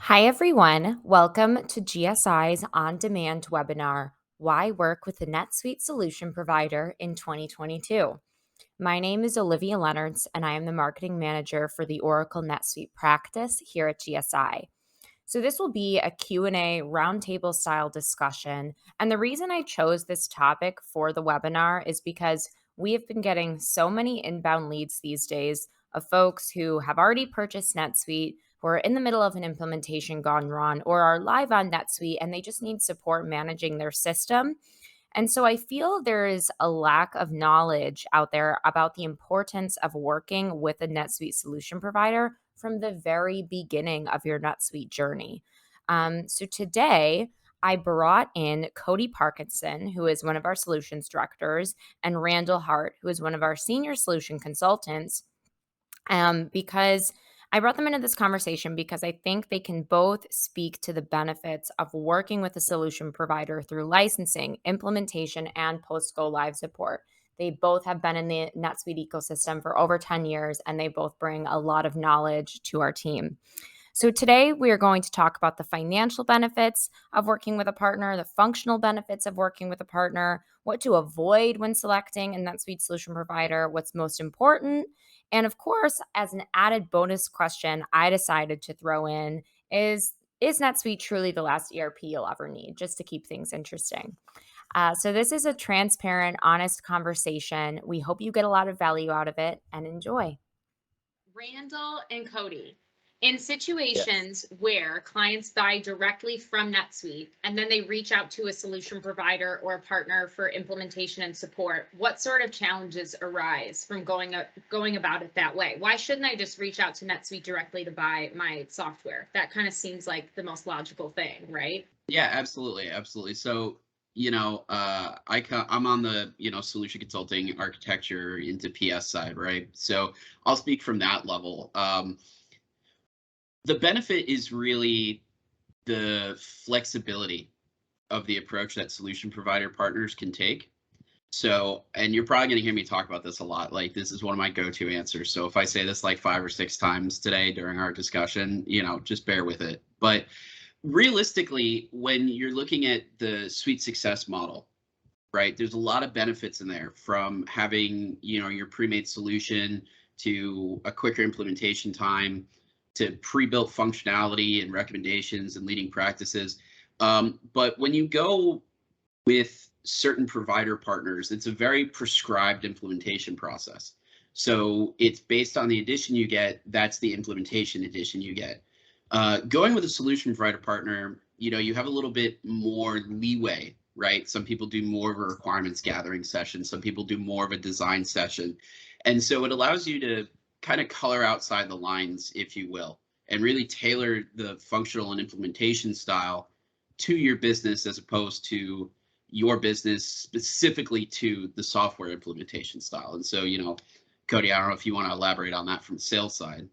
Hi, everyone. Welcome to GSI's on demand webinar Why Work with the NetSuite Solution Provider in 2022. My name is Olivia Leonards, and I am the marketing manager for the Oracle NetSuite practice here at GSI. So this will be a Q&A roundtable style discussion, and the reason I chose this topic for the webinar is because we have been getting so many inbound leads these days of folks who have already purchased NetSuite, who are in the middle of an implementation gone wrong, or are live on NetSuite and they just need support managing their system. And so I feel there is a lack of knowledge out there about the importance of working with a NetSuite solution provider from the very beginning of your NetSuite journey. So today, I brought in Cody Parkinson, who is one of our solutions directors, and Randall Hart, who is one of our senior solution consultants, because I brought them into this conversation because I think they can both speak to the benefits of working with a solution provider through licensing, implementation, and post go live support. They both have been in the NetSuite ecosystem for over 10 years, and they both bring a lot of knowledge to our team. So today we are going to talk about the financial benefits of working with a partner, the functional benefits of working with a partner, what to avoid when selecting a NetSuite solution provider, what's most important. And of course, as an added bonus question, I decided to throw in is NetSuite truly the last ERP you'll ever need, just to keep things interesting. So this is a transparent, honest conversation. We hope you get a lot of value out of it and enjoy. Randall and Cody, in Yes. situations where clients buy directly from NetSuite and then they reach out to a solution provider or a partner for implementation and support, what sort of challenges arise from going about it that way? Why shouldn't I just reach out to NetSuite directly to buy my software? That kind of seems like the most logical thing, right? Yeah, absolutely, absolutely. So, I'm on the, solution consulting architecture into PS side, right? So I'll speak from that level. The benefit is really the flexibility of the approach that solution provider partners can take. So, and you're probably going to hear me talk about this a lot. Like, this is one of my go-to answers. So if I say this like 5 or 6 times today during our discussion, just bear with it. But realistically, when you're looking at the suite success model, right, there's a lot of benefits in there, from having, your pre-made solution to a quicker implementation time to pre-built functionality and recommendations and leading practices. But when you go with certain provider partners, it's a very prescribed implementation process. So it's based on the edition you get, that's the implementation edition you get. Going with a solution provider partner, you have a little bit more leeway, right? Some people do more of a requirements gathering session, some people do more of a design session. And so it allows you to kind of color outside the lines, if you will, and really tailor the functional and implementation style to your business, as opposed to your business specifically to the software implementation style. And so, Cody, I don't know if you want to elaborate on that from the sales side.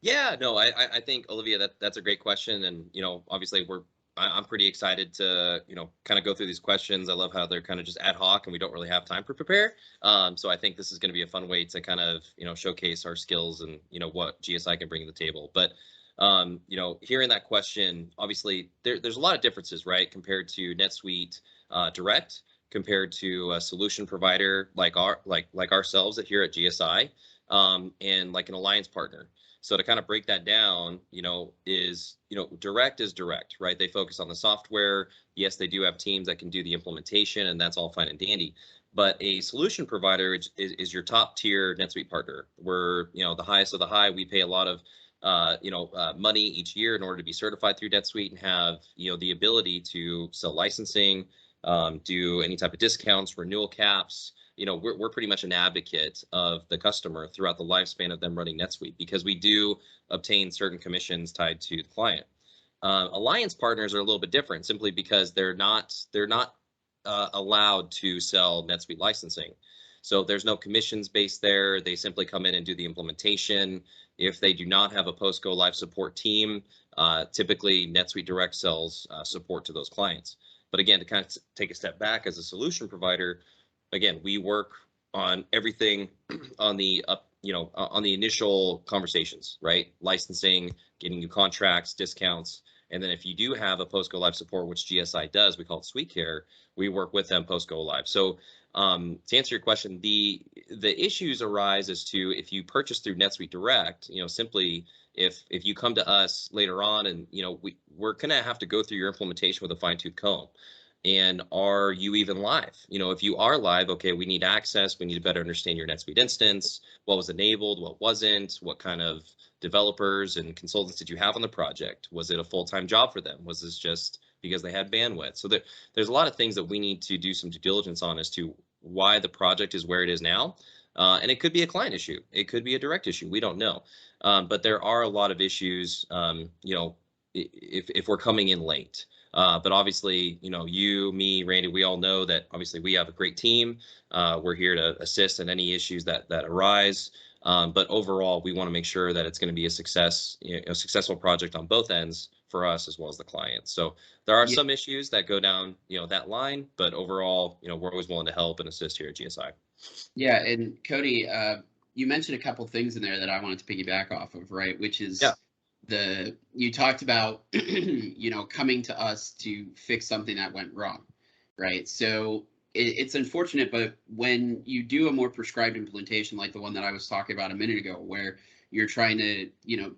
Yeah, no, I think Olivia, that's a great question, and obviously I'm pretty excited to kind of go through these questions. I love how they're kind of just ad hoc and we don't really have time to prepare. So I think this is going to be a fun way to kind of showcase our skills and what GSI can bring to the table. But hearing that question, obviously there's a lot of differences, right, compared to NetSuite Direct, compared to a solution provider like ourselves here at GSI, and like an alliance partner. So to kind of break that down, is direct is direct, right? They focus on the software. Yes, they do have teams that can do the implementation, and that's all fine and dandy. But a solution provider is your top tier NetSuite partner. We're the highest of the high. We pay a lot of money each year in order to be certified through NetSuite and have the ability to sell licensing, do any type of discounts, renewal caps. We're pretty much an advocate of the customer throughout the lifespan of them running NetSuite, because we do obtain certain commissions tied to the client. Alliance partners are a little bit different, simply because they're not allowed to sell NetSuite licensing. So there's no commissions based there. They simply come in and do the implementation. If they do not have a post go live support team, typically NetSuite Direct sells support to those clients. But again, to kind of take a step back, as a solution provider, again, we work on everything on the on the initial conversations, right? Licensing, getting new contracts, discounts, And then if you do have a post go live support, which GSI does, we call it Suite Care, we work with them post go live. So to answer your question, the issues arise as to if you purchase through NetSuite Direct, simply if you come to us later on and we're gonna have to go through your implementation with a fine-tooth comb. And are you even live? If you are live, okay, we need access. We need to better understand your NetSuite instance. What was enabled? What wasn't? What kind of developers and consultants did you have on the project? Was it a full-time job for them? Was this just because they had bandwidth? So there's a lot of things that we need to do some due diligence on as to why the project is where it is now. And it could be a client issue. It could be a direct issue. We don't know. But there are a lot of issues, if we're coming in late. But obviously, you, me, Randy, we all know that obviously we have a great team. We're here to assist in any issues that arise. But overall, we want to make sure that it's going to be a successful project on both ends for us as well as the client. So there are some issues that go down, that line, but overall, we're always willing to help and assist here at GSI. Yeah, and Cody, you mentioned a couple things in there that I wanted to piggyback off of, right? Which is you talked about, coming to us to fix something that went wrong, right? So it's unfortunate, but when you do a more prescribed implementation like the one that I was talking about a minute ago, where you're trying to,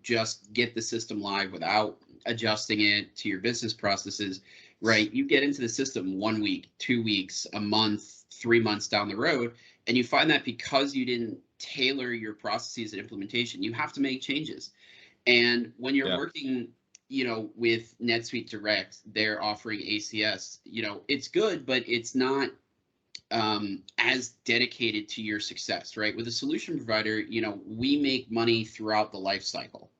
just get the system live without adjusting it to your business processes, right? You get into the system 1 week, 2 weeks, a month, 3 months down the road, and you find that because you didn't tailor your processes and implementation, you have to make changes. And when you're working, with NetSuite Direct, they're offering ACS, it's good, but it's not as dedicated to your success, right? With a solution provider, we make money throughout the life cycle,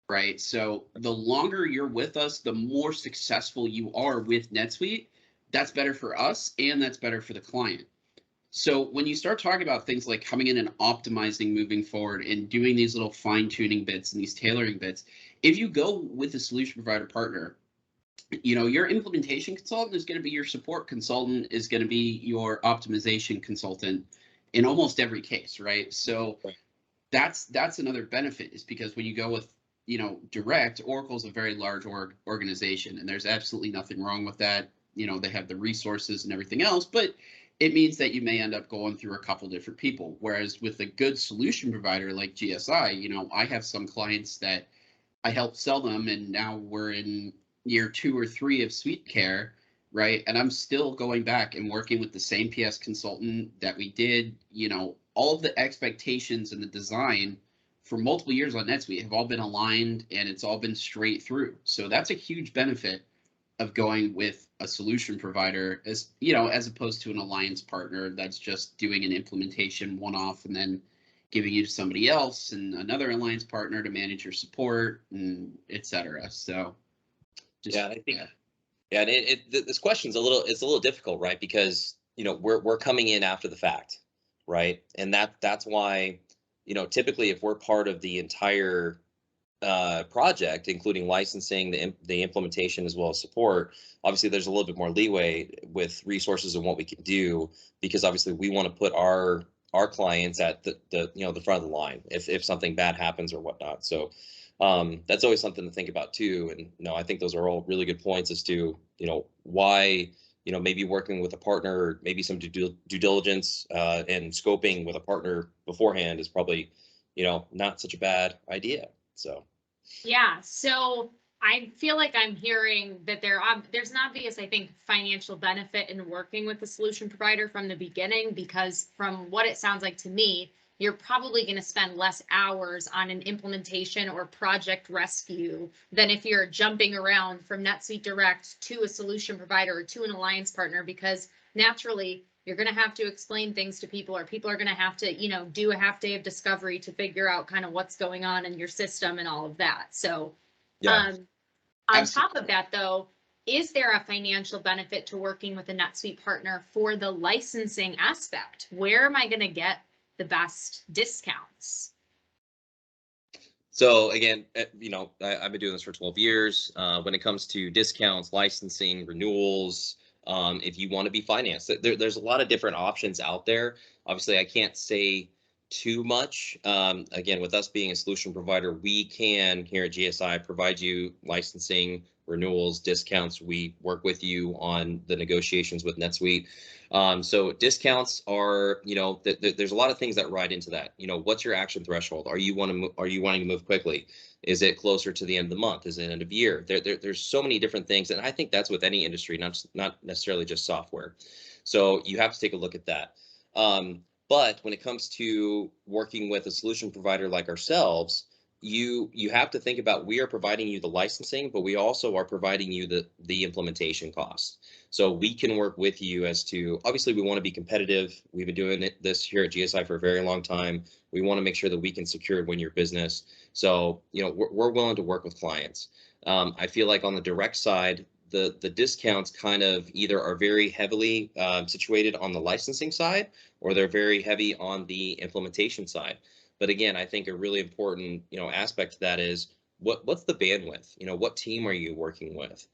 right? So the longer you're with us, the more successful you are with NetSuite. That's better for us and that's better for the client. So when you start talking about things like coming in and optimizing moving forward and doing these little fine-tuning bits and these tailoring bits, if you go with a solution provider partner, your implementation consultant is going to be your support consultant, is going to be your optimization consultant in almost every case, right? So that's another benefit, is because when you go with Direct, Oracle's a very large organization, and there's absolutely nothing wrong with that. They have the resources and everything else, but it means that you may end up going through a couple different people. Whereas with a good solution provider like GSI, I have some clients that I help sell them, and now we're in year 2 or 3 of Suite Care, right? And I'm still going back and working with the same PS consultant that we did. All of the expectations and the design for multiple years on NetSuite have all been aligned, and it's all been straight through. So that's a huge benefit of going with a solution provider, as opposed to an alliance partner that's just doing an implementation one-off and then giving you to somebody else and another alliance partner to manage your support and etc. So I think and this question's it's a little difficult, right? Because we're coming in after the fact, right? And that's why typically if we're part of the entire project, including licensing, the implementation, as well as support, obviously there's a little bit more leeway with resources and what we can do, because obviously we want to put our clients at the front of the line if something bad happens or whatnot. So that's always something to think about too. And I think those are all really good points as to why maybe working with a partner, or maybe some due diligence and scoping with a partner beforehand is probably not such a bad idea. So I feel like I'm hearing that there's an obvious, I think, financial benefit in working with the solution provider from the beginning, because from what it sounds like to me, you're probably going to spend less hours on an implementation or project rescue than if you're jumping around from NetSuite Direct to a solution provider or to an alliance partner, because naturally you're going to have to explain things to people, or people are going to have to, do a half day of discovery to figure out kind of what's going on in your system and all of that. So on top of that, though, is there a financial benefit to working with a NetSuite partner for the licensing aspect? Where am I going to get the best discounts? So again, I've been doing this for 12 years. When it comes to discounts, licensing, renewals, if you want to be financed, there's a lot of different options out there. Obviously, I can't say too much. Again, with us being a solution provider, we can here at GSI provide you licensing, renewals, discounts. We work with you on the negotiations with NetSuite. So discounts are, there's a lot of things that ride into that. What's your action threshold? Are you wanting to move quickly? Is it closer to the end of the month? Is it end of year? There's so many different things, and I think that's with any industry, not necessarily just software. So you have to take a look at that. But when it comes to working with a solution provider like ourselves, you have to think about, we are providing you the licensing, but we also are providing you the implementation costs. So we can work with you as to, obviously we want to be competitive. We've been doing this here at GSI for a very long time. We want to make sure that we can secure and win your business. So, we're willing to work with clients. I feel like on the direct side, the discounts kind of either are very heavily situated on the licensing side, or they're very heavy on the implementation side. But again, I think a really important, aspect to that is what's the bandwidth? What team are you working with?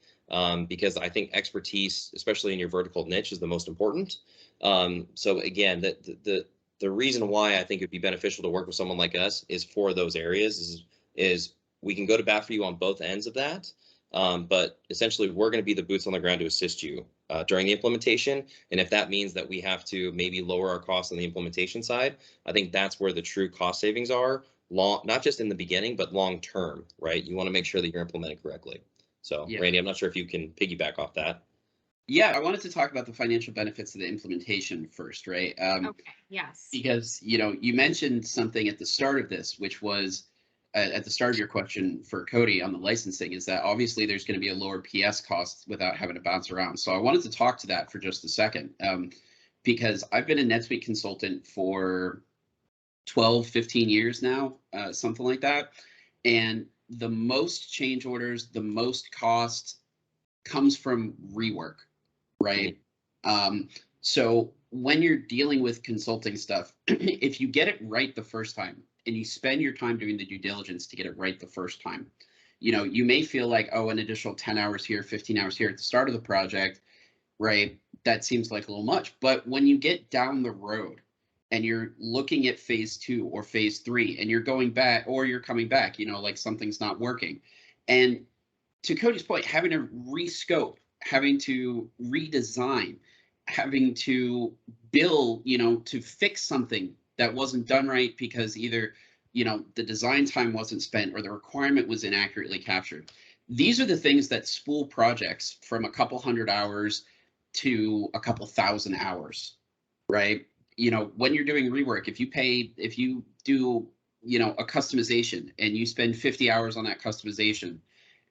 Because I think expertise, especially in your vertical niche, is the most important. So again, the reason why I think it'd be beneficial to work with someone like us is for those areas is we can go to bat for you on both ends of that. But essentially, we're going to be the boots on the ground to assist you during the implementation. And if that means that we have to maybe lower our costs on the implementation side, I think that's where the true cost savings are, not just in the beginning, but long term, right? You want to make sure that you're implementing correctly. So, yeah. Randy, I'm not sure if you can piggyback off that. Yeah, I wanted to talk about the financial benefits of the implementation first, right? Okay, yes. Because, you mentioned something at the start of this, which was at the start of your question for Cody on the licensing, is that obviously there's going to be a lower PS cost without having to bounce around. So I wanted to talk to that for just a second, because I've been a NetSuite consultant for 12, 15 years now, something like that. And the most change orders, the most cost comes from rework, right? So when you're dealing with consulting stuff, if you get it right the first time and you spend your time doing the due diligence to get it right the first time, you may feel like, oh, an additional 10 hours here, 15 hours here at the start of the project, right? That seems like a little much. But when you get down the road and you're looking at phase 2 or phase 3 and you're going back or you're coming back, like something's not working. And to Cody's point, having to rescope, having to redesign, having to build, to fix something that wasn't done right because either, the design time wasn't spent or the requirement was inaccurately captured. These are the things that spool projects from a couple hundred hours to a couple thousand hours, right? When you're doing rework, if you do, a customization and you spend 50 hours on that customization,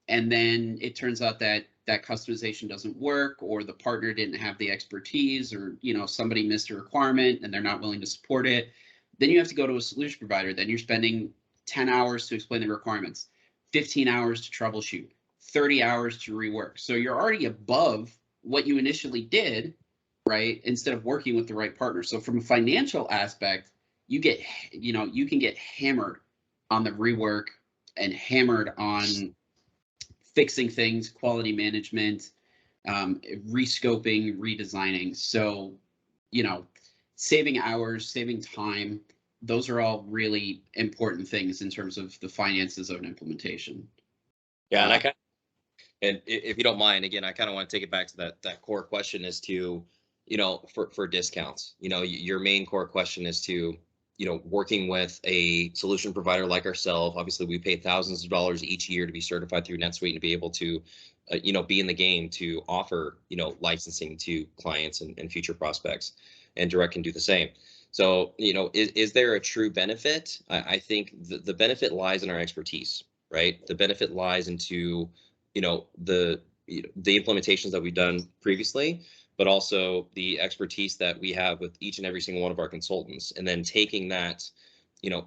and then it turns out that that customization doesn't work, or the partner didn't have the expertise, or somebody missed a requirement and they're not willing to support it, then you have to go to a solution provider. Then you're spending 10 hours to explain the requirements, 15 hours to troubleshoot, 30 hours to rework. So you're already above what you initially did, right? Instead of working with the right partner. So from a financial aspect, you can get hammered on the rework and hammered on fixing things, quality management, rescoping, redesigning. So, saving hours, saving time, those are all really important things in terms of the finances of an implementation. Yeah, and if you don't mind, again, I kind of want to take it back to that core question as to, for discounts. Your main core question is to, working with a solution provider like ourselves. Obviously, we pay thousands of dollars each year to be certified through NetSuite and to be able to, be in the game to offer, licensing to clients and future prospects, and Direct can do the same. So, is there a true benefit? I think the benefit lies in our expertise, right? The benefit lies into, the implementations that we've done previously, but also the expertise that we have with each and every single one of our consultants, and then taking that,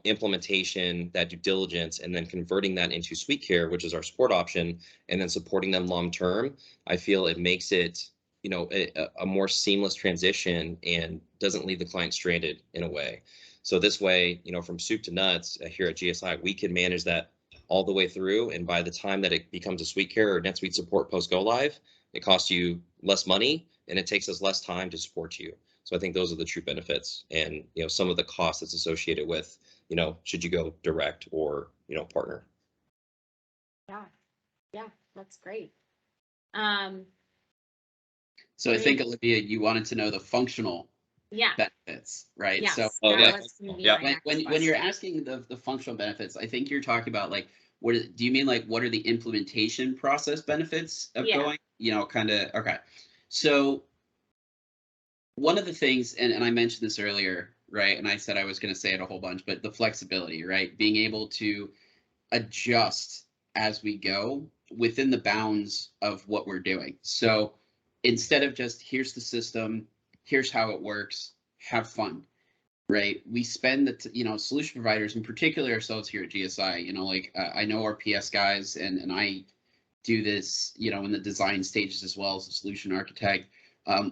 implementation, that due diligence, and then converting that into SuiteCare, which is our support option, and then supporting them long term. I feel it makes it, a more seamless transition and doesn't leave the client stranded in a way. So this way, from soup to nuts here at GSI, we can manage that all the way through. And by the time that it becomes a SuiteCare or NetSuite support post go live, it costs you less money and it takes us less time to support you. So I think those are the true benefits, and some of the costs that's associated with, should you go direct or partner. Yeah, that's great. So I think, Olivia, you wanted to know the functional Yeah. benefits, right? So Yes. Oh, That yeah. was going to be Yeah. my next when you're question. asking the functional benefits, I think you're talking about like do you mean like what are the implementation process benefits of Yeah. going? Kind of okay. So one of the things, and I mentioned this earlier, right? And I said I was going to say it a whole bunch, but the flexibility, right? Being able to adjust as we go within the bounds of what we're doing. So instead of just here's the system, here's how it works, have fun, right? We spend solution providers, in particular ourselves here at GSI, I know our PS guys, and I do this, in the design stages as well as a solution architect.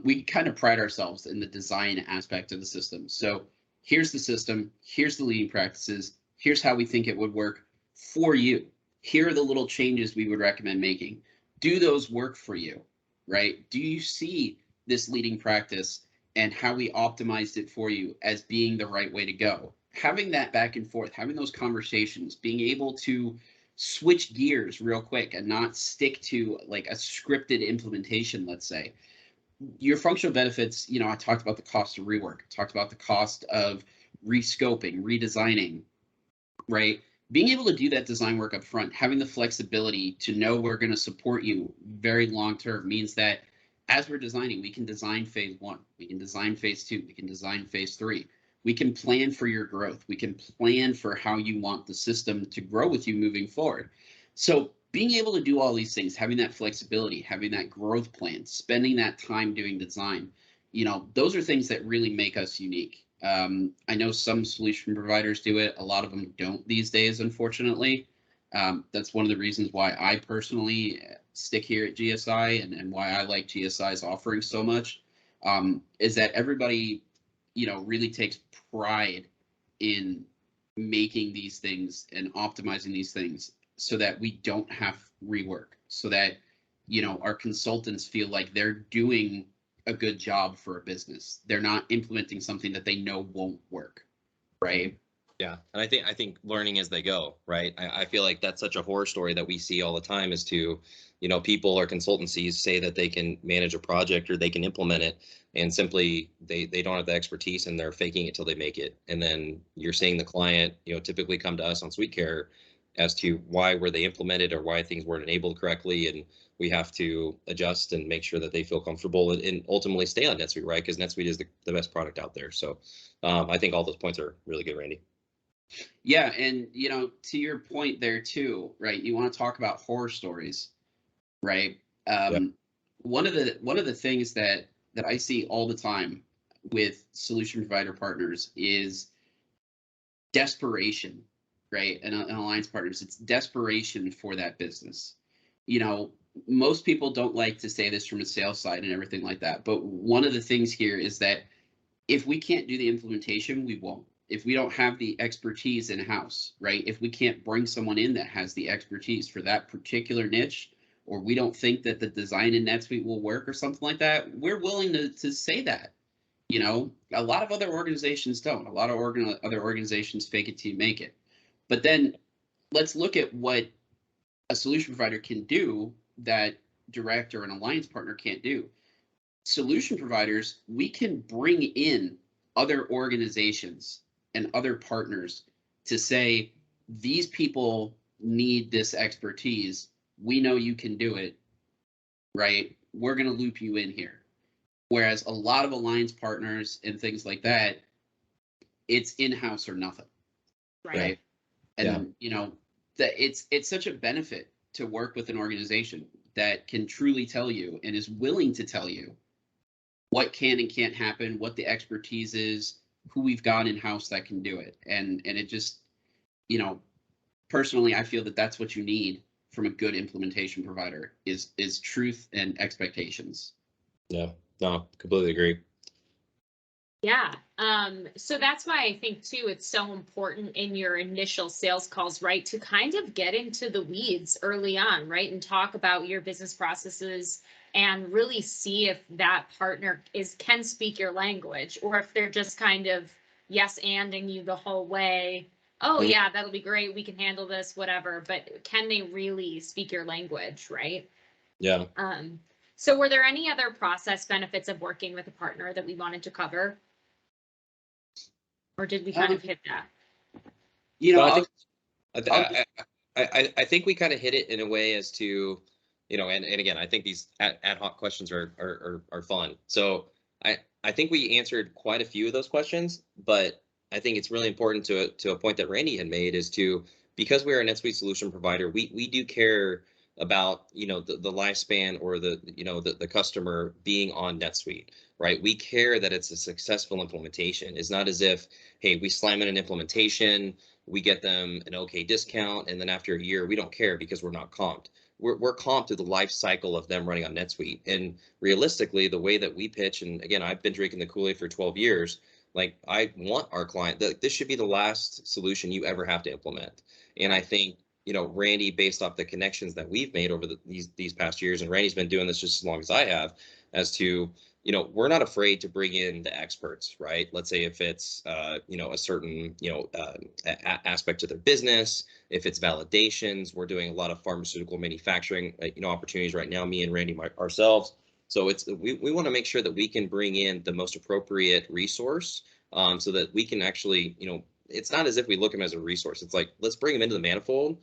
We kind of pride ourselves in the design aspect of the system. So here's the system, here's the leading practices, here's how we think it would work for you. Here are the little changes we would recommend making. Do those work for you, right? Do you see this leading practice and how we optimized it for you as being the right way to go? Having that back and forth, having those conversations, being able to switch gears real quick and not stick to like a scripted implementation, let's say. Your functional benefits, I talked about the cost of rework, talked about the cost of rescoping, redesigning, right? Being able to do that design work up front, having the flexibility to know we're going to support you very long term means that as we're designing, we can design phase 1, we can design phase 2, we can design phase 3. We can plan for your growth. We can plan for how you want the system to grow with you moving forward. So being able to do all these things, having that flexibility, having that growth plan, spending that time doing design, those are things that really make us unique. I know some solution providers do it. A lot of them don't these days, unfortunately. That's one of the reasons why I personally stick here at GSI, and why I like GSI's offering so much, is that everybody, really takes pride in making these things and optimizing these things so that we don't have rework, so that, our consultants feel like they're doing a good job for a business. They're not implementing something that they know won't work, right? Yeah, and I think learning as they go, right? I feel like that's such a horror story that we see all the time is to, people or consultancies say that they can manage a project or they can implement it, and simply they don't have the expertise and they're faking it till they make it. And then you're seeing the client, typically come to us on SweetCare as to why were they implemented or why things weren't enabled correctly, and we have to adjust and make sure that they feel comfortable and ultimately stay on NetSuite, right? Because NetSuite is the best product out there. So I think all those points are really good, Randy. Yeah, and to your point there too, right? You want to talk about horror stories, right? Yeah. One of the things that I see all the time with solution provider partners is desperation, right? And alliance partners, it's desperation for that business. You know, most people don't like to say this from a sales side and everything like that, but one of the things here is that if we can't do the implementation, we won't. If we don't have the expertise in house, right? If we can't bring someone in that has the expertise for that particular niche, or we don't think that the design in NetSuite will work or something like that, we're willing to say that. A lot of other organizations don't. A lot of other organizations fake it till you make it. But then let's look at what a solution provider can do that direct or an alliance partner can't do. Solution providers, we can bring in other organizations and other partners to say, these people need this expertise. We know you can do it, right? We're going to loop you in here. Whereas a lot of alliance partners and things like that, it's in-house or nothing, right? And that it's such a benefit to work with an organization that can truly tell you and is willing to tell you what can and can't happen, what the expertise is, who we've got in-house that can do it. And it just, personally, I feel that that's what you need from a good implementation provider is truth and expectations. Yeah, no, completely agree. Yeah. So that's why I think too, it's so important in your initial sales calls, right? To kind of get into the weeds early on, right? And talk about your business processes and really see if that partner can speak your language, or if they're just kind of yes anding you the whole way. Oh Mhm. yeah, that'll be great. We can handle this, whatever. But can they really speak your language, right? Yeah. So were there any other process benefits of working with a partner that we wanted to cover? Or did we kind of hit that? You know, But I I'll, think I, I'll th- I think we kind of hit it in a way as to, and again, I think these ad hoc questions are fun. So I think we answered quite a few of those questions, but I think it's really important to a point that Randy had made is to, because we're a NetSuite solution provider, we do care about, the lifespan or the customer being on NetSuite, right? We care that it's a successful implementation. It's not as if, hey, we slam in an implementation, we get them an okay discount, and then after a year we don't care because we're not comped. We're comped through the life cycle of them running on NetSuite. And realistically, the way that we pitch, and again, I've been drinking the Kool-Aid for 12 years, like I want our client that this should be the last solution you ever have to implement. And I think, Randy, based off the connections that we've made over these past years, and Randy's been doing this just as long as I have, as to, we're not afraid to bring in the experts, right? Let's say if it's, a certain, aspect to their business, if it's validations, we're doing a lot of pharmaceutical manufacturing, opportunities right now, me and Randy ourselves. So we want to make sure that we can bring in the most appropriate resource, so that we can actually, it's not as if we look at them as a resource. It's like, let's bring them into the manifold.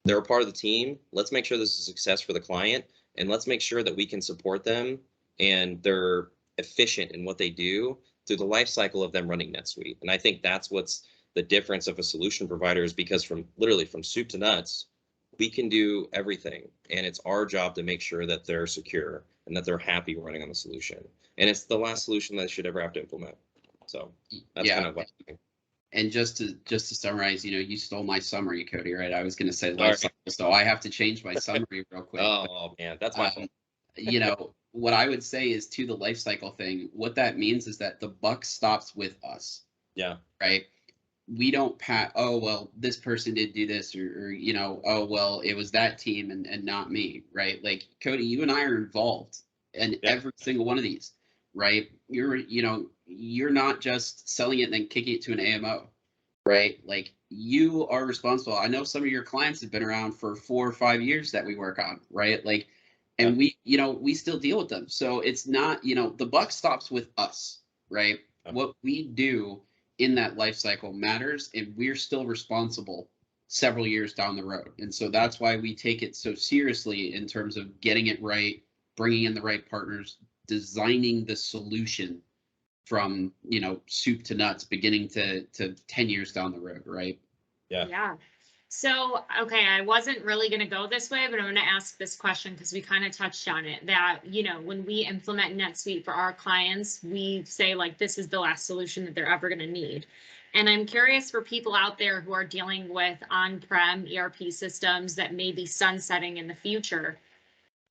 They're a part of the team. Let's make sure this is a success for the client, and let's make sure that we can support them and they're efficient in what they do through the life cycle of them running NetSuite. And I think that's what's the difference of a solution provider, is because from soup to nuts, we can do everything. And it's our job to make sure that they're secure and that they're happy running on the solution. And it's the last solution that they should ever have to implement. So that's kind of what I think. And just to summarize, you stole my summary, Cody, right? I was going to say Sorry. life cycle, so I have to change my summary real quick. Oh man, that's my fault. What I would say is, to the life cycle thing, what that means is that the buck stops with us. Yeah. Right. We don't oh, well, this person did do this, or oh, well, it was that team and not me. Right. Like, Cody, you and I are involved in every single one of these. Right. You're not just selling it and then kicking it to an AMO. Right. Like, you are responsible. I know some of your clients have been around for 4 or 5 years that we work on. Right. Like, and we still deal with them. So it's not, the buck stops with us. Right. What we do in that life cycle matters, and we're still responsible several years down the road. And so that's why we take it so seriously in terms of getting it right, bringing in the right partners, designing the solution from, soup to nuts, beginning to 10 years down the road. Right. Yeah. So, okay, I wasn't really going to go this way, but I'm going to ask this question because we kind of touched on it, that, when we implement NetSuite for our clients, we say, like, this is the last solution that they're ever going to need. And I'm curious, for people out there who are dealing with on-prem ERP systems that may be sunsetting in the future,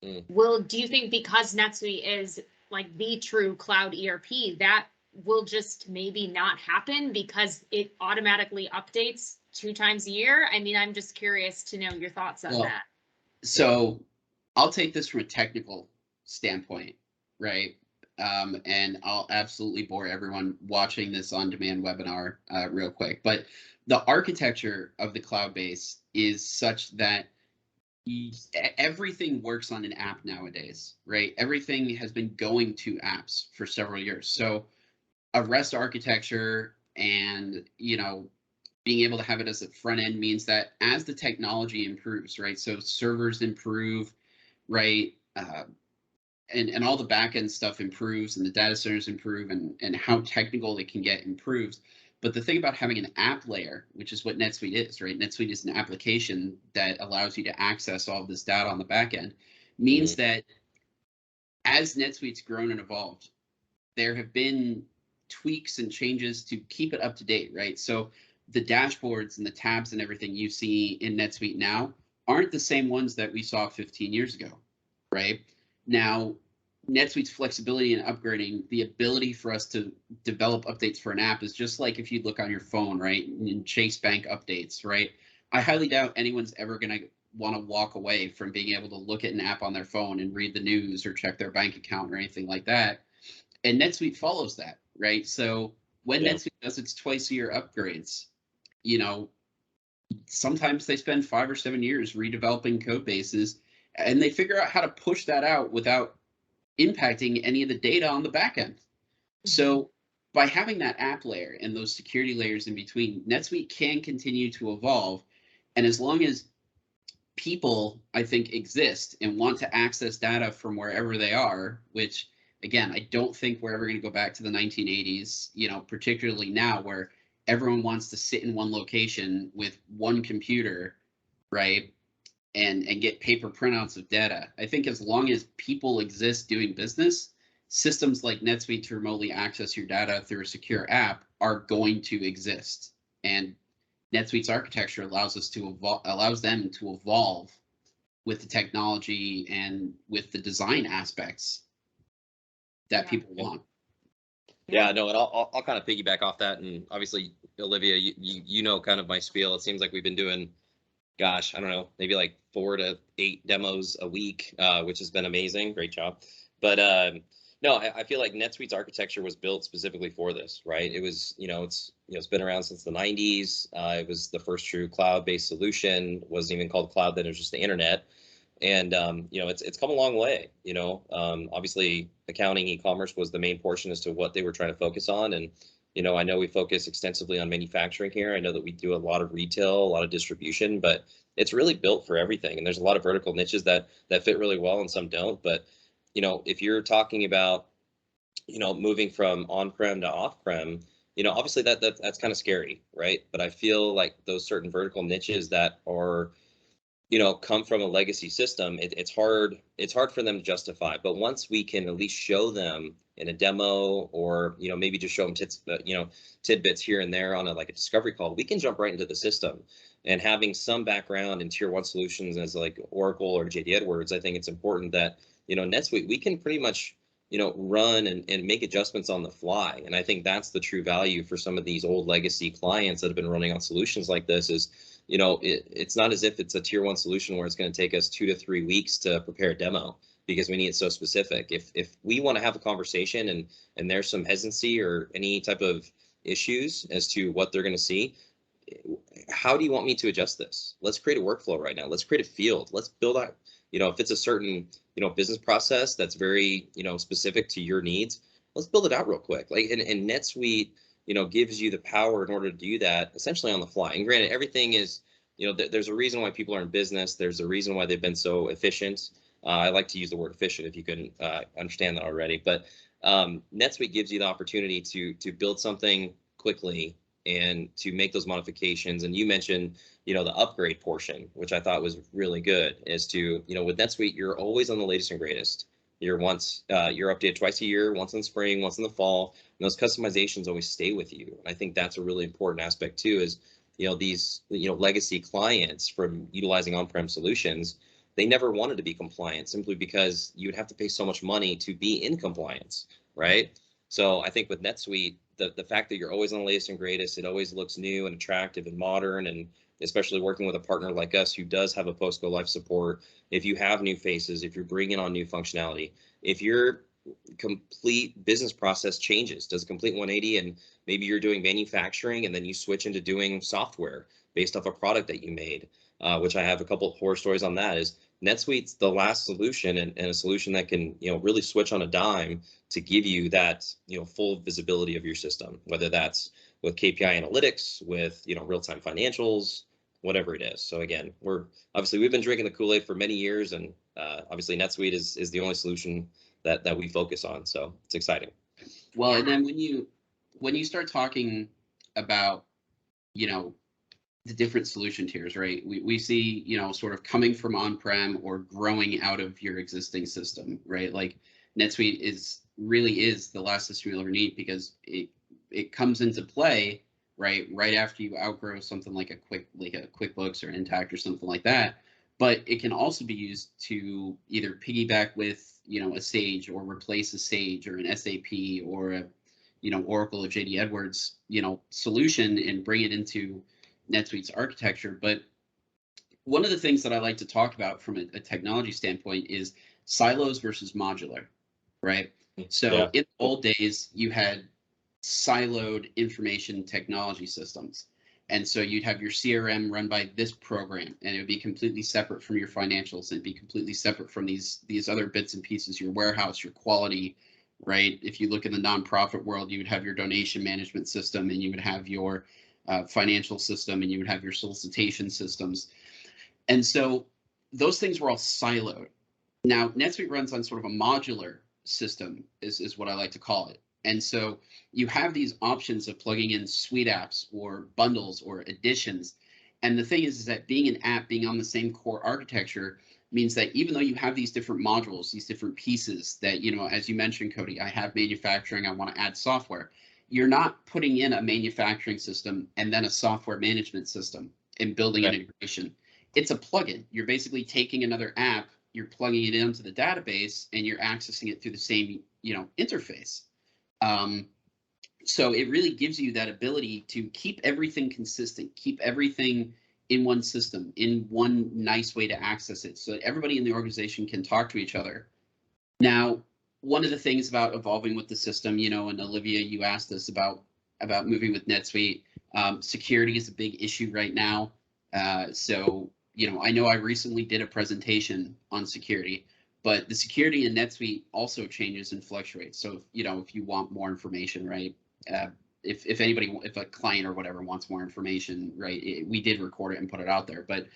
do you think, because NetSuite is like the true cloud ERP, that will just maybe not happen because it automatically updates 2 times a year? I mean, I'm just curious to know your thoughts on that. So I'll take this from a technical standpoint, right? And I'll absolutely bore everyone watching this on-demand webinar real quick. But the architecture of the cloud base is such that everything works on an app nowadays, right? Everything has been going to apps for several years. So a REST architecture and, being able to have it as a front end means that as the technology improves, right? So servers improve, right? And all the backend stuff improves, and the data centers improve, and how technical they can get improves. But the thing about having an app layer, which is what NetSuite is, right? NetSuite is an application that allows you to access all of this data on the backend, means that as NetSuite's grown and evolved, there have been tweaks and changes to keep it up to date, right? So the dashboards and the tabs and everything you see in NetSuite now aren't the same ones that we saw 15 years ago, right? Now, NetSuite's flexibility and upgrading, the ability for us to develop updates for an app, is just like if you look on your phone, right? In Chase Bank updates, right? I highly doubt anyone's ever going to want to walk away from being able to look at an app on their phone and read the news or check their bank account or anything like that. And NetSuite follows that, right? So when NetSuite does its twice-a-year upgrades, sometimes they spend 5 or 7 years redeveloping code bases and they figure out how to push that out without impacting any of the data on the back end. So by having that app layer and those security layers in between, NetSuite can continue to evolve. And as long as people, I think, exist and want to access data from wherever they are, which again, I don't think we're ever going to go back to the 1980s, particularly now where everyone wants to sit in one location with one computer, right? And get paper printouts of data. I think as long as people exist doing business, systems like NetSuite to remotely access your data through a secure app are going to exist. And NetSuite's architecture allows them to evolve with the technology and with the design aspects that people want. Yeah, no, and I'll kind of piggyback off that. And obviously, Olivia, you know kind of my spiel. It seems like we've been doing, gosh, I don't know, maybe like 4 to 8 demos a week, which has been amazing. Great job. But no, I feel like NetSuite's architecture was built specifically for this, right? It was, it's been around since the 90s. It was the first true cloud-based solution. It wasn't even called cloud then, it was just the internet. And it's come a long way. Obviously, accounting, e-commerce was the main portion as to what they were trying to focus on. And I know we focus extensively on manufacturing here. I know that we do a lot of retail, a lot of distribution, but it's really built for everything. And there's a lot of vertical niches that fit really well and some don't. But if you're talking about moving from on-prem to off-prem, obviously that's kind of scary, right? But I feel like those certain vertical niches that are come from a legacy system, it's hard for them to justify. But once we can at least show them in a demo, or maybe just show them tidbits here and there on a discovery call, we can jump right into the system. And having some background in tier 1 solutions as like Oracle or JD Edwards, I think it's important that NetSuite, we can pretty much run and make adjustments on the fly. And I think that's the true value for some of these old legacy clients that have been running on solutions like this is, it's not as if it's a tier 1 solution where it's going to take us 2 to 3 weeks to prepare a demo because we need it so specific. If we want to have a conversation and there's some hesitancy or any type of issues as to what they're going to see, how do you want me to adjust this? Let's create a workflow right now. Let's create a field. Let's build out, if it's a certain, business process that's very, specific to your needs, let's build it out real quick. And NetSuite, gives you the power in order to do that essentially on the fly. And granted, everything is, there's a reason why people are in business. There's a reason why they've been so efficient. I like to use the word efficient if you couldn't understand that already. But NetSuite gives you the opportunity to build something quickly and to make those modifications. And you mentioned, the upgrade portion, which I thought was really good, is to, with NetSuite, you're always on the latest and greatest. You're updated twice a year, once in the spring, once in the fall, and those customizations always stay with you. And I think that's a really important aspect too, is, these, legacy clients from utilizing on-prem solutions, they never wanted to be compliant simply because you would have to pay so much money to be in compliance, right? So I think with NetSuite, the fact that you're always on the latest and greatest, it always looks new and attractive and modern, and especially working with a partner like us who does have a post-go life support. If you have new faces, if you're bringing on new functionality, if your complete business process changes, does a complete 180, and maybe you're doing manufacturing and then you switch into doing software based off a product that you made, which I have a couple of horror stories on that, is NetSuite's the last solution and a solution that can, really switch on a dime to give you that, full visibility of your system, whether that's with KPI analytics, with, real-time financials, whatever it is. So again, we've been drinking the Kool-Aid for many years, and obviously NetSuite is the only solution that we focus on. So it's exciting. Well, and then when you start talking about, the different solution tiers, right? We see, sort of coming from on-prem or growing out of your existing system, right? Like NetSuite really is the last system you'll ever need because it comes into play right after you outgrow something like a QuickBooks or Intact or something like that. But it can also be used to either piggyback with, a Sage or replace a Sage or an SAP or a, Oracle or JD Edwards, solution and bring it into NetSuite's architecture. But one of the things that I like to talk about from a technology standpoint is silos versus modular, right? So in the old days, you had siloed information technology systems. And so you'd have your CRM run by this program, and it would be completely separate from your financials. It'd be completely separate from these other bits and pieces, your warehouse, your quality, right? If you look in the nonprofit world, you would have your donation management system, and you would have your financial system, and you would have your solicitation systems. And so those things were all siloed. Now, NetSuite runs on sort of a modular system, is what I like to call it. And so you have these options of plugging in suite apps or bundles or additions. And the thing is that being an app, being on the same core architecture, means that even though you have these different modules, these different pieces that, you know, as you mentioned, Cody, I have manufacturing, I want to add software. You're not putting in a manufacturing system and then a software management system and building an integration. It's a plugin. You're basically taking another app, you're plugging it into the database, and you're accessing it through the same, you know, interface. So it really gives you that ability to keep everything consistent, keep everything in one system, in one nice way to access it, so that everybody in the organization can talk to each other. Now, one of the things about evolving with the system, you know, and Olivia, you asked us about moving with NetSuite. Security is a big issue right now. So, you know I recently did a presentation on security, but the security in NetSuite also changes and fluctuates. So, you know, if you want more information, right? If anybody, if a client or whatever wants more information, right? We did record it and put it out there, but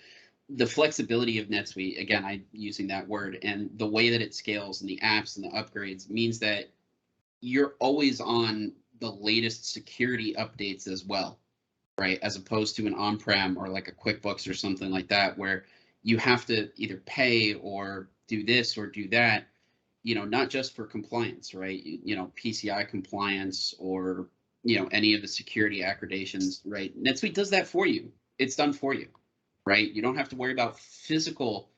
the flexibility of NetSuite, again, I'm using that word, and the way that it scales and the apps and the upgrades means that you're always on the latest security updates as well, right? As opposed to an on-prem or like a QuickBooks or something like that, where you have to either pay or do this or do that, you know, not just for compliance, right? You know, PCI compliance or, you know, any of the security accreditations, right? NetSuite does that for you. It's done for you, right? You don't have to worry about physical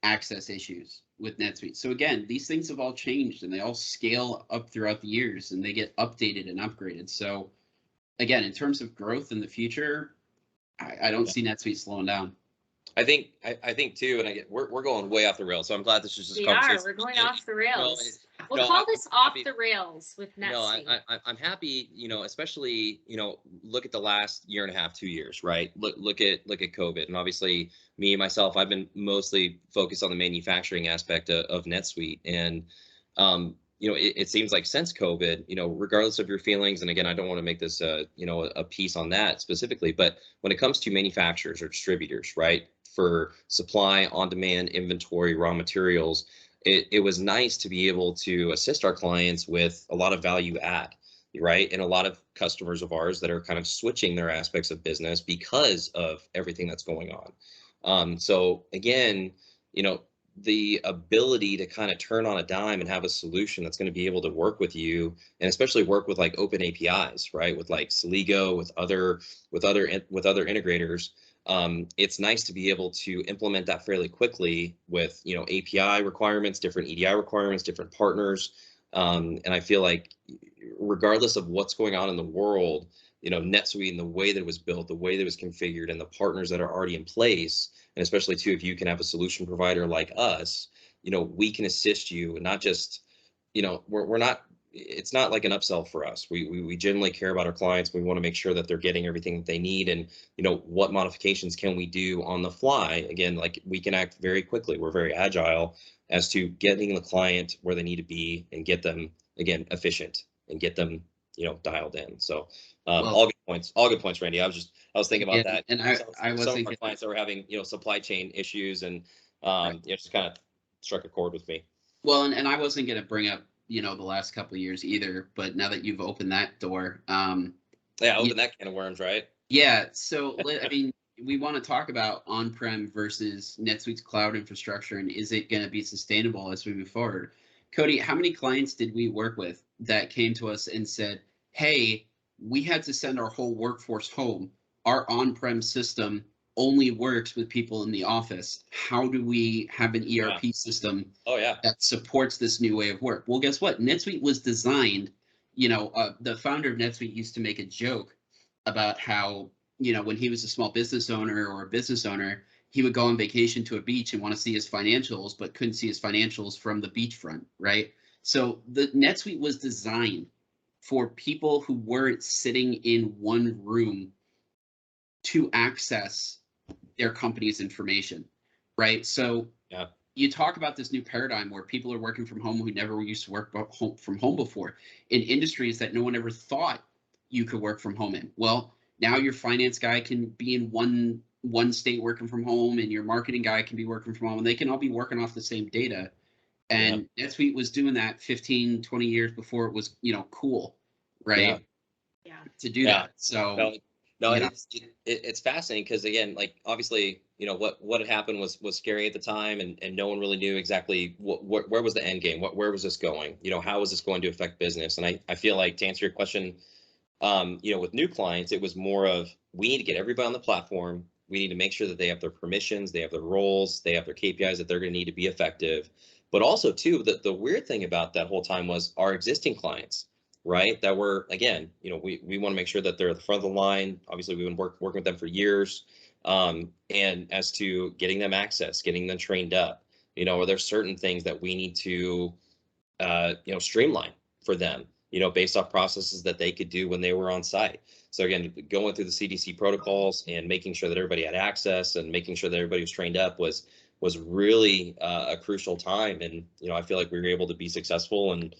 access issues with NetSuite. So again, these things have all changed and they all scale up throughout the years and they get updated and upgraded. So again, in terms of growth in the future, I don't see NetSuite slowing down. I think too, and we're going way off the rails. So I'm glad this is just We conversation. are. We're going off the rails. We'll no, call this off happy, the rails with NetSuite. No, I'm happy. You know, especially, you know, look at the last year and a half, 2 years, right? Look at COVID, and obviously me myself, I've been mostly focused on the manufacturing aspect of NetSuite, and you know, it seems like since COVID, you know, regardless of your feelings, and again, I don't want to make this you know, a piece on that specifically, but when it comes to manufacturers or distributors, right? For supply, on-demand inventory, raw materials, it was nice to be able to assist our clients with a lot of value add, right? And a lot of customers of ours that are kind of switching their aspects of business because of everything that's going on. So again, you know, the ability to kind of turn on a dime and have a solution that's going to be able to work with you, and especially work with like open APIs, right? With like Celigo, with other integrators. It's nice to be able to implement that fairly quickly with, you know, API requirements, different EDI requirements, different partners. And I feel like regardless of what's going on in the world, you know, NetSuite and the way that it was built, the way that it was configured, and the partners that are already in place, and especially too, if you can have a solution provider like us, you know, we can assist you, and not just, you know, we're not, it's not like an upsell for us. We generally care about our clients. We want to make sure that they're getting everything that they need, and, you know, what modifications can we do on the fly? Again, like, we can act very quickly. We're very agile as to getting the client where they need to be and get them, again, efficient, and get them, you know, dialed in. So Well, all good points, Randy. I was thinking about that. And I was some thinking of our clients that were having, you know, supply chain issues, and right. you know, just kind of struck a chord with me. Well, and I wasn't going to bring up, you know, the last couple of years either, but now that you've opened that door, yeah, open that can of worms, right? Yeah. So I mean, we want to talk about on-prem versus NetSuite's cloud infrastructure, and is it going to be sustainable as we move forward? Cody, how many clients did we work with that came to us and said, hey, we had to send our whole workforce home. Our on-prem system only works with people in the office. How do we have an ERP system that supports this new way of work? Well, guess what? NetSuite was designed, you know, the founder of NetSuite used to make a joke about how, you know, when he was a small business owner or a business owner, he would go on vacation to a beach and want to see his financials, but couldn't see his financials from the beachfront, right? So the NetSuite was designed for people who weren't sitting in one room to access their company's information, right? So Yeah. you talk about this new paradigm where people are working from home who never used to work from home before, in industries that no one ever thought you could work from home in. Well, now your finance guy can be in one state working from home, and your marketing guy can be working from home, and they can all be working off the same data. And NetSuite was doing that 15, 20 years before it was, cool, right? Yeah. To do that. So, no, it's fascinating because, again, like, obviously, what had happened was scary at the time, and no one really knew exactly where was the end game, where was this going, how was this going to affect business. And I feel like, to answer your question, with new clients, it was more of, we need to get everybody on the platform. We need to make sure that they have their permissions, they have their roles, they have their KPIs that they're going to need to be effective. But also, too, the weird thing about that whole time was our existing clients, right? That were, again, we want to make sure that they're at the front of the line. Obviously, we've been working with them for years. And as to getting them access, getting them trained up, are there certain things that we need to, streamline for them, based off processes that they could do when they were on site. So again, going through the CDC protocols and making sure that everybody had access and making sure that everybody was trained up was really a crucial time. And, I feel like we were able to be successful, and,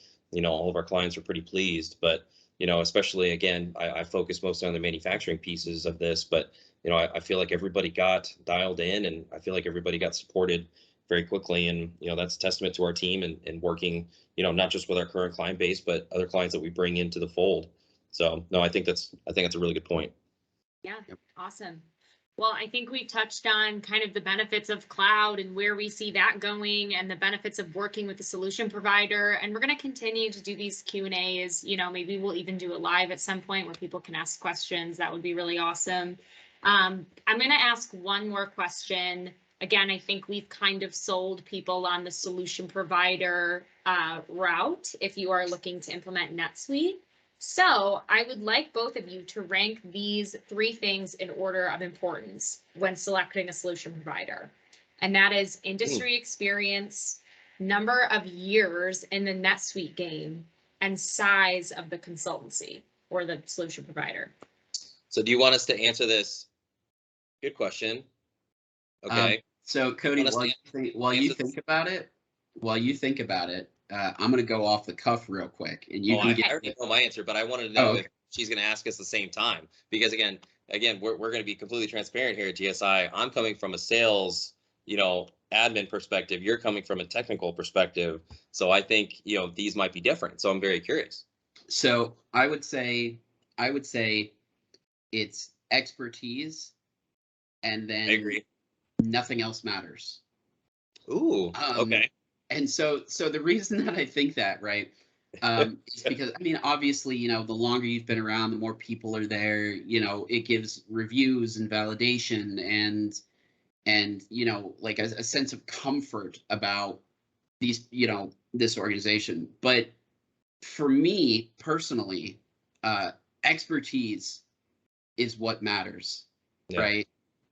all of our clients were pretty pleased. But, especially, again, I focus mostly on the manufacturing pieces of this, but, I feel like everybody got dialed in, and I feel like everybody got supported very quickly. And, that's a testament to our team and working, not just with our current client base, but other clients that we bring into the fold. So no, I think that's a really good point. Yeah. Yep. Awesome. Well, I think we touched on kind of the benefits of cloud and where we see that going, and the benefits of working with the solution provider. And we're going to continue to do these Q&As. Maybe we'll even do it live at some point where people can ask questions. That would be really awesome. I'm going to ask one more question. Again, I think we've kind of sold people on the solution provider route if you are looking to implement NetSuite. So I would like both of you to rank these 3 things in order of importance when selecting a solution provider. And that is industry experience, number of years in the NetSuite game, and size of the consultancy or the solution provider. So do you want us to answer this? Good question. Okay. So Cody, while you think about it, I'm going to go off the cuff real quick, and you can I already know my answer, but I wanted to know if she's going to ask us the same time, because again, we're going to be completely transparent here at GSI. I'm coming from a sales, admin perspective. You're coming from a technical perspective. So I think, these might be different. So I'm very curious. So I would say it's expertise, and then I agree. Nothing else matters. Ooh, okay. And so the reason that I think that, right, is because, obviously, the longer you've been around, the more people are there, it gives reviews and validation and like a sense of comfort about these, this organization. But for me personally, expertise is what matters, right?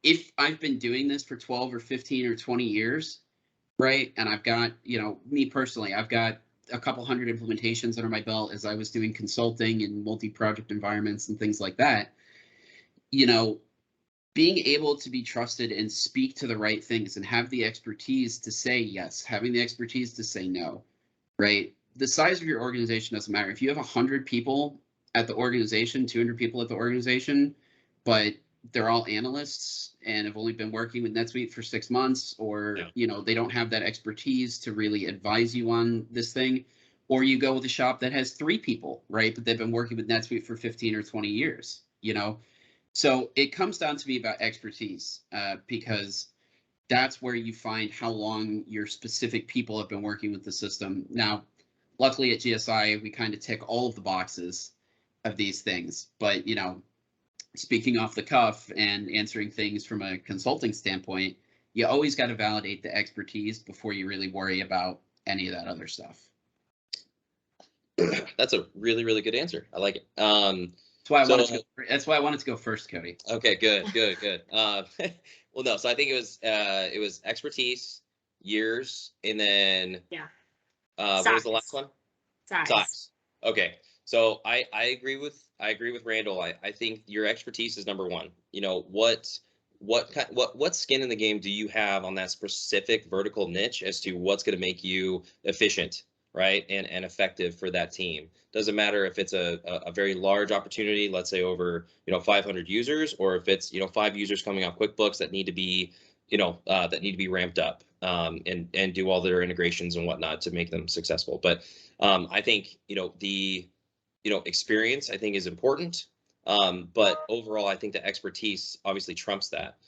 If I've been doing this for 12 or 15 or 20 years, right, and I've got, me personally, I've got a couple hundred implementations under my belt as I was doing consulting in multi-project environments and things like that, being able to be trusted and speak to the right things and have the expertise to say yes, having the expertise to say no, right? The size of your organization doesn't matter. If you have 100 people at the organization, 200 people at the organization, but they're all analysts and have only been working with NetSuite for 6 months, or, they don't have that expertise to really advise you on this thing, or you go with a shop that has 3 people, right? But they've been working with NetSuite for 15 or 20 years, So it comes down to be about expertise, because that's where you find how long your specific people have been working with the system. Now, luckily at GSI, we kind of tick all of the boxes of these things, but, speaking off the cuff and answering things from a consulting standpoint, you always got to validate the expertise before you really worry about any of that other stuff. That's a really, really good answer. I like it. That's why I wanted to go first, Cody. Okay, good. Well, no, so I think it was expertise, years, and then what was the last one? Size. Okay. So I agree with Randall. I think your expertise is number one. What skin in the game do you have on that specific vertical niche as to what's going to make you efficient, right, and effective for that team? Doesn't matter if it's a very large opportunity, let's say over 500 users, or if it's 5 users coming off QuickBooks that need to be ramped up, and do all their integrations and whatnot to make them successful. But I think the experience I think is important. But overall, I think the expertise obviously trumps that.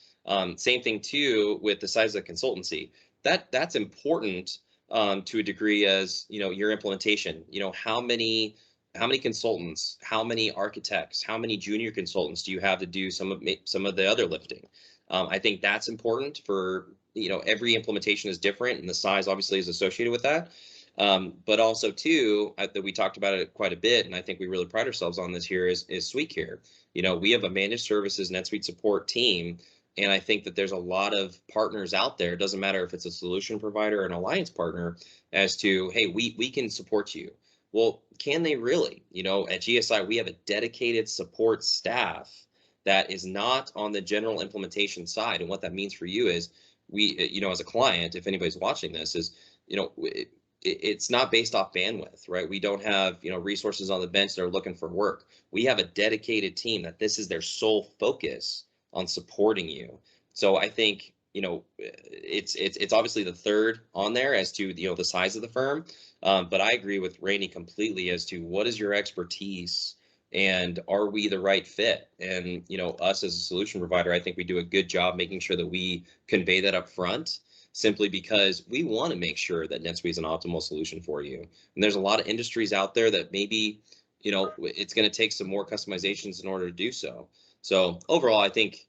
Same thing too with the size of the consultancy. That's important to a degree as your implementation. How many consultants, how many architects, how many junior consultants do you have to do some of the other lifting? I think that's important for every implementation is different, and the size obviously is associated with that. But also too, that we talked about it quite a bit, and I think we really pride ourselves on this here is SuiteCare. We have a managed services NetSuite support team, and I think that there's a lot of partners out there. It doesn't matter if it's a solution provider or an alliance partner, as to, hey, we can support you. Well, can they really? At GSI, we have a dedicated support staff that is not on the general implementation side. And what that means for you is we, as a client, if anybody's watching this, is, it's not based off bandwidth, right? We don't have, resources on the bench that are looking for work. We have a dedicated team that this is their sole focus on supporting you. So I think, it's obviously the third on there as to, the size of the firm. But I agree with Randy completely as to what is your expertise and are we the right fit? And, us as a solution provider, I think we do a good job making sure that we convey that up front, simply because we want to make sure that NetSuite is an optimal solution for you. And there's a lot of industries out there that maybe, it's going to take some more customizations in order to do so. So overall, I think,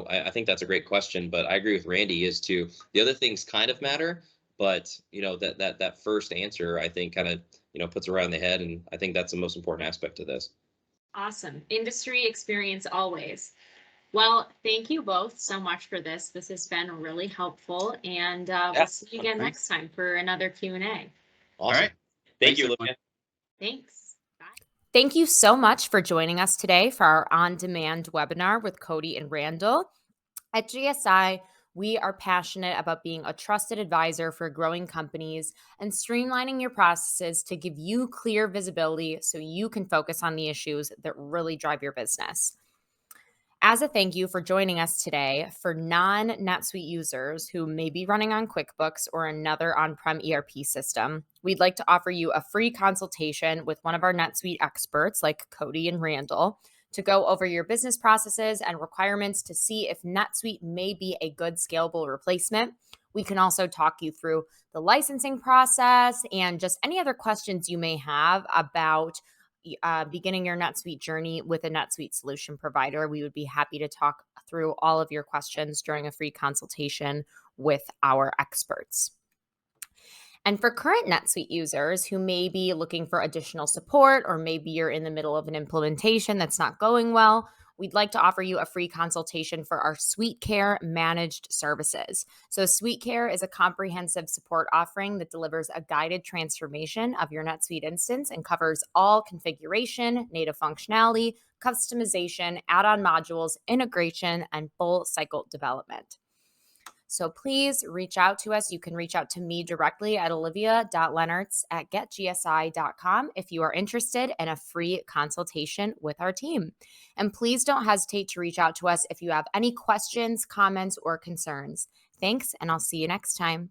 I think that's a great question, but I agree with Randy as to the other things kind of matter, but that first answer, I think kind of, puts around the head. And I think that's the most important aspect of this. Awesome. Industry experience always. Well, thank you both so much for this. This has been really helpful, and we'll see you again next time for another Q&A. Awesome. All right. Thank you, Olivia. Thanks. Bye. Thank you so much for joining us today for our on-demand webinar with Cody and Randall. At GSI, we are passionate about being a trusted advisor for growing companies and streamlining your processes to give you clear visibility so you can focus on the issues that really drive your business. As a thank you for joining us today, for non-NetSuite users who may be running on QuickBooks or another on-prem ERP system, we'd like to offer you a free consultation with one of our NetSuite experts like Cody and Randall to go over your business processes and requirements to see if NetSuite may be a good scalable replacement. We can also talk you through the licensing process and just any other questions you may have about beginning your NetSuite journey with a NetSuite solution provider. We would be happy to talk through all of your questions during a free consultation with our experts. And for current NetSuite users who may be looking for additional support, or maybe you're in the middle of an implementation that's not going well, we'd like to offer you a free consultation for our SuiteCare managed services. So SuiteCare is a comprehensive support offering that delivers a guided transformation of your NetSuite instance and covers all configuration, native functionality, customization, add-on modules, integration, and full cycle development. So please reach out to us. You can reach out to me directly at olivia.lennertz@getgsi.com if you are interested in a free consultation with our team. And please don't hesitate to reach out to us if you have any questions, comments, or concerns. Thanks, and I'll see you next time.